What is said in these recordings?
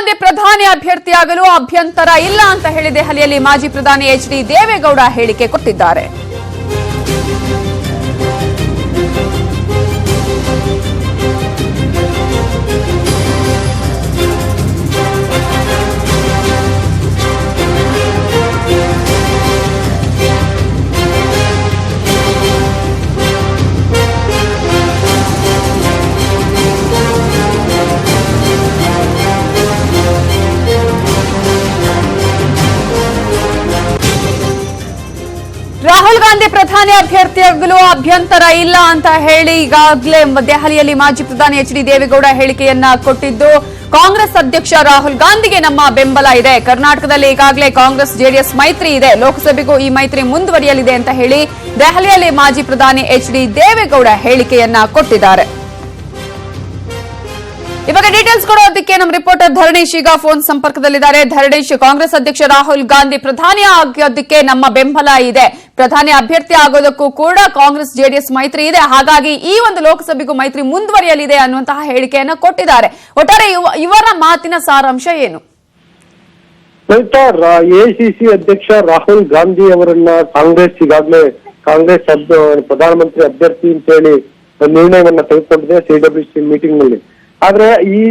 ಗಾಂಧಿ ಪ್ರಧಾನಿ ಅಭ್ಯರ್ಥಿಯಾಗಲು ಅಭ್ಯಂತರ ಇಲ್ಲ ಅಂತ ಹೇಳಿ ದೆಹಲಿಯಲ್ಲಿ ಮಾಜಿ ಪ್ರಧಾನಿ ಎಚ್.ಡಿ. ದೇವೇಗೌಡ ಹೇಳಿಕೆ ಕೊಟ್ಟಿದ್ದಾರೆ. ರಾಹುಲ್ ಗಾಂಧಿ ಪ್ರಧಾನಿ ಅಭ್ಯರ್ಥಿಯಾಗಲು ಅಭ್ಯಂತರ ಇಲ್ಲ ಅಂತ ಹೇಳಿ ಈಗಾಗಲೇ ದೆಹಲಿಯಲ್ಲಿ ಮಾಜಿ ಪ್ರಧಾನಿ ಎಚ್.ಡಿ. ದೇವೇಗೌಡ ಹೇಳಿಕೆಯನ್ನ ಕೊಟ್ಟಿದ್ದು, ಕಾಂಗ್ರೆಸ್ ಅಧ್ಯಕ್ಷ ರಾಹುಲ್ ಗಾಂಧಿಗೆ ನಮ್ಮ ಬೆಂಬಲ ಇದೆ. ಕರ್ನಾಟಕದಲ್ಲಿ ಈಗಾಗಲೇ ಕಾಂಗ್ರೆಸ್ ಜೆಡಿಎಸ್ ಮೈತ್ರಿ ಇದೆ. ಲೋಕಸಭೆಗೂ ಈ ಮೈತ್ರಿ ಮುಂದುವರಿಯಲಿದೆ ಅಂತ ಹೇಳಿ ದೆಹಲಿಯಲ್ಲಿ ಮಾಜಿ ಪ್ರಧಾನಿ ಎಚ್.ಡಿ. ದೇವೇಗೌಡ ಹೇಳಿಕೆಯನ್ನ ಕೊಟ್ಟಿದ್ದಾರೆ. ಇವಾಗ ಡೀಟೇಲ್ಸ್ ಕೊಡೋದಕ್ಕೆ ನಮ್ಮ ರಿಪೋರ್ಟರ್ ಧರಣೇಶ್ ಈಗ ಫೋನ್ ಸಂಪರ್ಕದಲ್ಲಿದ್ದಾರೆ. ಧರಣೇಶ್, ಕಾಂಗ್ರೆಸ್ ಅಧ್ಯಕ್ಷ ರಾಹುಲ್ ಗಾಂಧಿ ಪ್ರಧಾನಿ ಆಗೋದಕ್ಕೆ ನಮ್ಮ ಬೆಂಬಲ ಇದೆ, ಪ್ರಧಾನಿ ಅಭ್ಯರ್ಥಿ ಆಗೋದಕ್ಕೂ ಕೂಡ ಕಾಂಗ್ರೆಸ್ ಜೆಡಿಎಸ್ ಮೈತ್ರಿ ಇದೆ, ಹಾಗಾಗಿ ಈ ಒಂದು ಲೋಕಸಭೆಗೂ ಮೈತ್ರಿ ಮುಂದುವರಿಯಲಿದೆ ಅನ್ನುವಂತಹ ಹೇಳಿಕೆಯನ್ನು ಕೊಟ್ಟಿದ್ದಾರೆ. ಒಟ್ಟಾರೆ ಇವರ ಮಾತಿನ ಸಾರಾಂಶ ಏನು? ಎಐಸಿಸಿ ಅಧ್ಯಕ್ಷ ರಾಹುಲ್ ಗಾಂಧಿ ಅವರನ್ನ ಕಾಂಗ್ರೆಸ್ ಈಗಾಗಲೇ ಪ್ರಧಾನಮಂತ್ರಿ ಅಭ್ಯರ್ಥಿ ಅಂತ ಹೇಳಿ ನಿರ್ಣಯವನ್ನ ತೆಗೆದುಕೊಂಡಿದೆ ಸಿಡಬ್ಲ್ಯೂಸಿ ಮೀಟಿಂಗ್ ನಲ್ಲಿ. ಆದ್ರೆ ಈ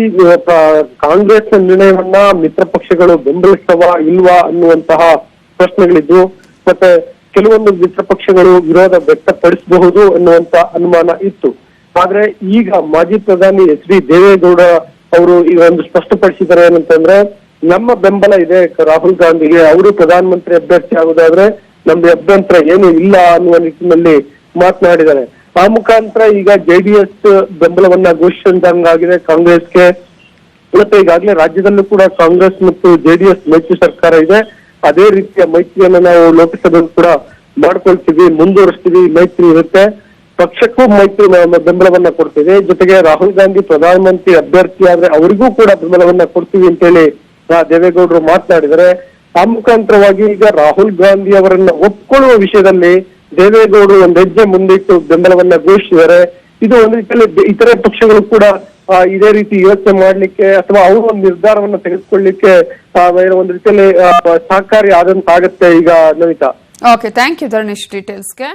ಕಾಂಗ್ರೆಸ್ ನಿರ್ಣಯವನ್ನ ಮಿತ್ರ ಪಕ್ಷಗಳು ಬೆಂಬಲಿಸುವ ಇಲ್ವಾ ಅನ್ನುವಂತಹ ಪ್ರಶ್ನೆಗಳಿದ್ದು, ಮತ್ತೆ ಕೆಲವೊಂದು ಮಿತ್ರ ಪಕ್ಷಗಳು ವಿರೋಧ ವ್ಯಕ್ತಪಡಿಸಬಹುದು ಅನ್ನುವಂತ ಅನುಮಾನ ಇತ್ತು. ಆದ್ರೆ ಈಗ ಮಾಜಿ ಪ್ರಧಾನಿ ಎಚ್.ಡಿ. ದೇವೇಗೌಡ ಅವರು ಈಗ ಒಂದು ಸ್ಪಷ್ಟಪಡಿಸಿದ್ದಾರೆ ಏನಂತಂದ್ರೆ, ನಮ್ಮ ಬೆಂಬಲ ಇದೆ ರಾಹುಲ್ ಗಾಂಧಿಗೆ, ಅವರು ಪ್ರಧಾನಮಂತ್ರಿ ಅಭ್ಯರ್ಥಿ ಆಗುದಾದ್ರೆ ನಮ್ಗೆ ಅಭ್ಯಂತರ ಏನು ಇಲ್ಲ ಅನ್ನುವ ನಿಟ್ಟಿನಲ್ಲಿ ಮಾತನಾಡಿದ್ದಾರೆ. ಆ ಮುಖಾಂತರ ಈಗ ಜೆಡಿಎಸ್ ಬೆಂಬಲವನ್ನ ಘೋಷಿಸಿದಂಗಾಗಿದೆ ಕಾಂಗ್ರೆಸ್ಗೆ. ಮತ್ತೆ ಈಗಾಗಲೇ ರಾಜ್ಯದಲ್ಲೂ ಕೂಡ ಕಾಂಗ್ರೆಸ್ ಮತ್ತು ಜೆಡಿಎಸ್ ಮೈತ್ರಿ ಸರ್ಕಾರ ಇದೆ. ಅದೇ ರೀತಿಯ ಮೈತ್ರಿಯನ್ನ ನಾವು ಲೋಕಸಭೆಗೂ ಕೂಡ ಮಾಡ್ಕೊಳ್ತೀವಿ, ಮುಂದುವರಿಸ್ತೀವಿ, ಮೈತ್ರಿ ಇರುತ್ತೆ, ಪಕ್ಷಕ್ಕೂ ಮೈತ್ರಿ ಬೆಂಬಲವನ್ನ ಕೊಡ್ತೀವಿ, ಜೊತೆಗೆ ರಾಹುಲ್ ಗಾಂಧಿ ಪ್ರಧಾನಮಂತ್ರಿ ಅಭ್ಯರ್ಥಿ ಆದ್ರೆ ಅವರಿಗೂ ಕೂಡ ಬೆಂಬಲವನ್ನ ಕೊಡ್ತೀವಿ ಅಂತೇಳಿ ದೇವೇಗೌಡರು ಮಾತನಾಡಿದ್ದಾರೆ. ಆ ಮುಖಾಂತರವಾಗಿ ಈಗ ರಾಹುಲ್ ಗಾಂಧಿ ಅವರನ್ನ ಒಪ್ಕೊಳ್ಳುವ ವಿಷಯದಲ್ಲಿ ದೇವೇಗೌಡರು ಒಂದು ಹೆಜ್ಜೆ ಮುಂದಿಟ್ಟು ಬೆಂಬಲವನ್ನ ಘೋಷಿಸಿದ್ದಾರೆ. ಇದು ಒಂದು ರೀತಿಯಲ್ಲಿ ಇತರೆ ಪಕ್ಷಗಳು ಕೂಡ ಇದೇ ರೀತಿ ಯೋಚನೆ ಮಾಡ್ಲಿಕ್ಕೆ ಅಥವಾ ಅವರು ಒಂದು ನಿರ್ಧಾರವನ್ನ ತೆಗೆದುಕೊಳ್ಳಿಕ್ಕೆ ಒಂದು ರೀತಿಯಲ್ಲಿ ಸಹಕಾರಿ ಆದಂತಾಗತ್ತೆ ಈಗ Navitha. Okay, thank you Dharanesh ಡೀಟೇಲ್ಸ್ಗೆ.